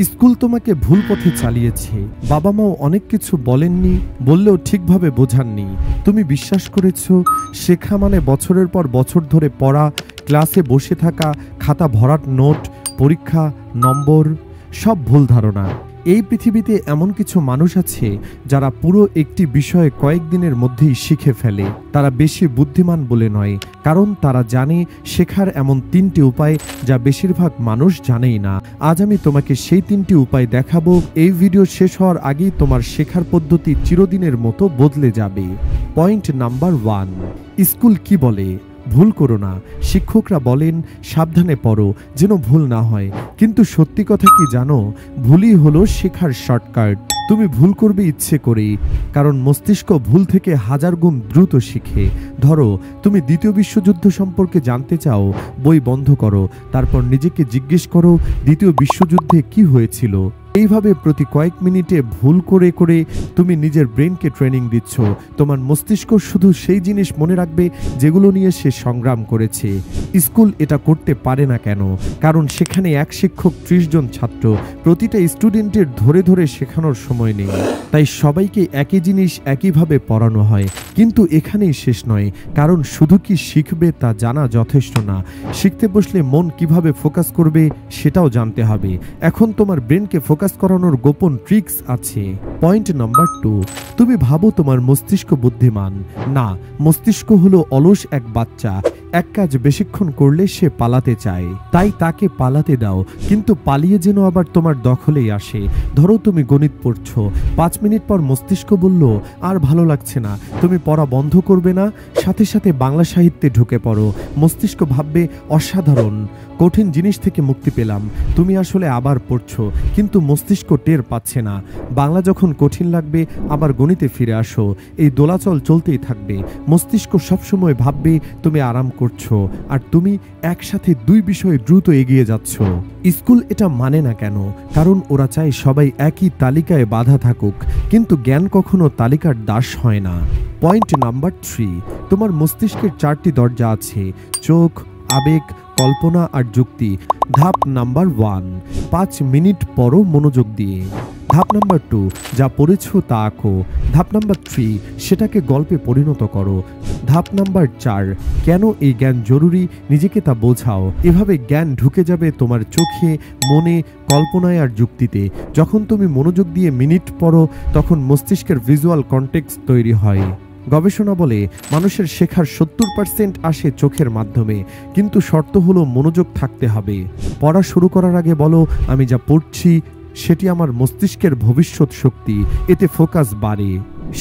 School তোমাকে ভুল পথে চালিয়েছে, বাবা মাও অনেক কিছু বলেননি, বললেও ঠিকভাবে বোঝাননি। তুমি বিশ্বাস করেছ শেখা মানে বছরের পর বছর ধরে পড়া, ক্লাসে বসে থাকা, খাতা ভরাট নোট, পরীক্ষা, নম্বর। সব ভুল ধারণা। এই পৃথিবীতে এমন কিছু মানুষ আছে যারা পুরো একটি বিষয়ে কয়েকদিনের মধ্যেই শিখে ফেলে। তারা বেশি বুদ্ধিমান বলে নয়, কারণ তারা জানে শেখার এমন 3টি উপায় যা বেশিরভাগ মানুষ জানেই না। আজ আমি তোমাকে সেই 3টি উপায় দেখাবো। এই ভিডিও শেষ হওয়ার আগেই তোমার শেখার পদ্ধতি চিরদিনের মতো বদলে যাবে। পয়েন্ট নাম্বার 1, স্কুল কি বলে? ভুল করো না। শিক্ষকরা বলেন সাবধানে পড়ো যেন ভুল না হয়, কিন্তু সত্যি কথা কি জানো? ভুলই হলো শেখার শর্টকাট। তুমি ভুল করবে ইচ্ছে করেই, কারণ মস্তিষ্ক ভুল থেকে 1000 গুণ দ্রুত শিখে। ধরো তুমি দ্বিতীয় বিশ্বযুদ্ধ সম্পর্কে জানতে চাও, বই বন্ধ করো, তারপর নিজেকে জিজ্ঞেস করো দ্বিতীয় বিশ্বযুদ্ধে কি হয়েছিল। এইভাবে প্রতি কয়েক মিনিটে ভুল করে করে তুমি নিজের ব্রেনকে ট্রেনিং দিচ্ছ। তোমার মস্তিষ্ক শুধু সেই জিনিস মনে রাখবে যেগুলো নিয়ে সে সংগ্রাম করেছে। স্কুল এটা করতে পারে না কেন? কারণ সেখানে এক শিক্ষক 30 জন ছাত্র, প্রতিটা স্টুডেন্টের ধরে ধরে শেখানোর সময় নেই। তাই সবাইকে একই জিনিস একইভাবে পড়ানো হয়। কিন্তু এখানেই শেষ নয়, কারণ শুধু কি শিখবে তা জানা যথেষ্ট না। শিখতে বসলে মন কিভাবে ফোকাস করবে সেটাও জানতে হবে। এখন তোমার ব্রেনকে ফোকাস করানোর গোপন ট্রিক্স আছে। পয়েন্ট নাম্বার 2, তুমি ভাবো তোমার মস্তিষ্ক বুদ্ধিমান। না, মস্তিষ্ক হলো অলস এক বাচ্চা। এক কাজ বেশিক্ষণ করলে সে পালাতে চায়, তাই তাকে পালাতে দাও, কিন্তু পালিয়ে যেন আবার তোমার দখলেই আসে। ধরো তুমি গণিত পড়ছো, 5 মিনিট পর মস্তিষ্ক বলল আর ভালো লাগছে না, তুমি পড়া বন্ধ করবে না, সাথে সাথে বাংলা সাহিত্যে ঢুকে পড়ো। মস্তিষ্ক ভাববে অসাধারণ, কঠিন জিনিস থেকে মুক্তি পেলাম। তুমি আসলে আবার পড়ছো, কিন্তু মস্তিষ্ক টের পাচ্ছে না। বাংলা যখন কঠিন লাগবে আবার গণিতে ফিরে আসো। এই দোলাচল চলতেই থাকবে। মস্তিষ্ক সবসময় ভাববে তুমি আরাম করছো, আর তুমি একসাথে 2 বিষয়ে দ্রুত এগিয়ে যাচ্ছ। স্কুল এটা মানে না কেন? কারণ ওরা চায় সবাই একই তালিকায় বাঁধা থাকুক, কিন্তু জ্ঞান কখনো তালিকার দাস হয় না। পয়েন্ট নাম্বার 3, তোমার মস্তিষ্কের 4টি দরজা আছে: চোখ, আবেগ, কল্পনা আর যুক্তি। ধাপ নাম্বার 1, 5 মিনিট পড়ো মনোযোগ দিয়ে। ধাপ নাম্বার 2, যা পড়েছ তা আঁকো। ধাপ নাম্বার 3, সেটাকে গল্পে পরিণত করো। ধাপ নাম্বার 4, কেন এই জ্ঞান জরুরি নিজেকে তা বোঝাও। এভাবে জ্ঞান ঢুকে যাবে তোমার চোখে, মনে, কল্পনায় আর যুক্তিতে। যখন তুমি মনোযোগ দিয়ে মিনিট পড়ো তখন মস্তিষ্কের ভিজুয়াল কনটেক্সট তৈরি হয়। গবেষণা বলে মানুষের শেখার 70% আসে চোখের মাধ্যমে, কিন্তু শর্ত হলো মনোযোগ থাকতে হবে। পড়া শুরু করার আগে বলো, আমি যা পড়ছি সেটি আমার মস্তিষ্কের ভবিষ্যৎ শক্তি, এতে ফোকাস বাড়ে।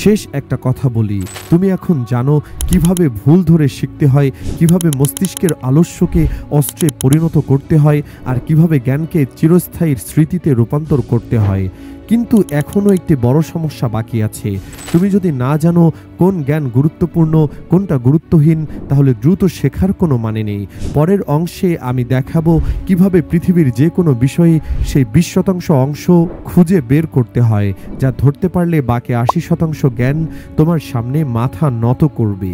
শেষ একটা কথা বলি, তুমি এখন জানো কিভাবে ভুল ধরে শিখতে হয়, কিভাবে মস্তিষ্কের আলস্যকে অস্ত্রে পরিণত করতে হয়, আর কিভাবে জ্ঞানকে চিরস্থায়ী স্মৃতিতে রূপান্তর করতে হয়। কিন্তু এখনও একটি বড় সমস্যা বাকি আছে। তুমি যদি না জানো কোন জ্ঞান গুরুত্বপূর্ণ, কোনটা গুরুত্বহীন, তাহলে দ্রুত শেখার কোনো মানে নেই। পরের অংশে আমি দেখাবো কিভাবে পৃথিবীর যে কোনো বিষয়ে সেই 20% অংশ খুঁজে বের করতে হয়, যা ধরতে পারলে বাকি 80% জ্ঞান তোমার সামনে মাথা নত করবে।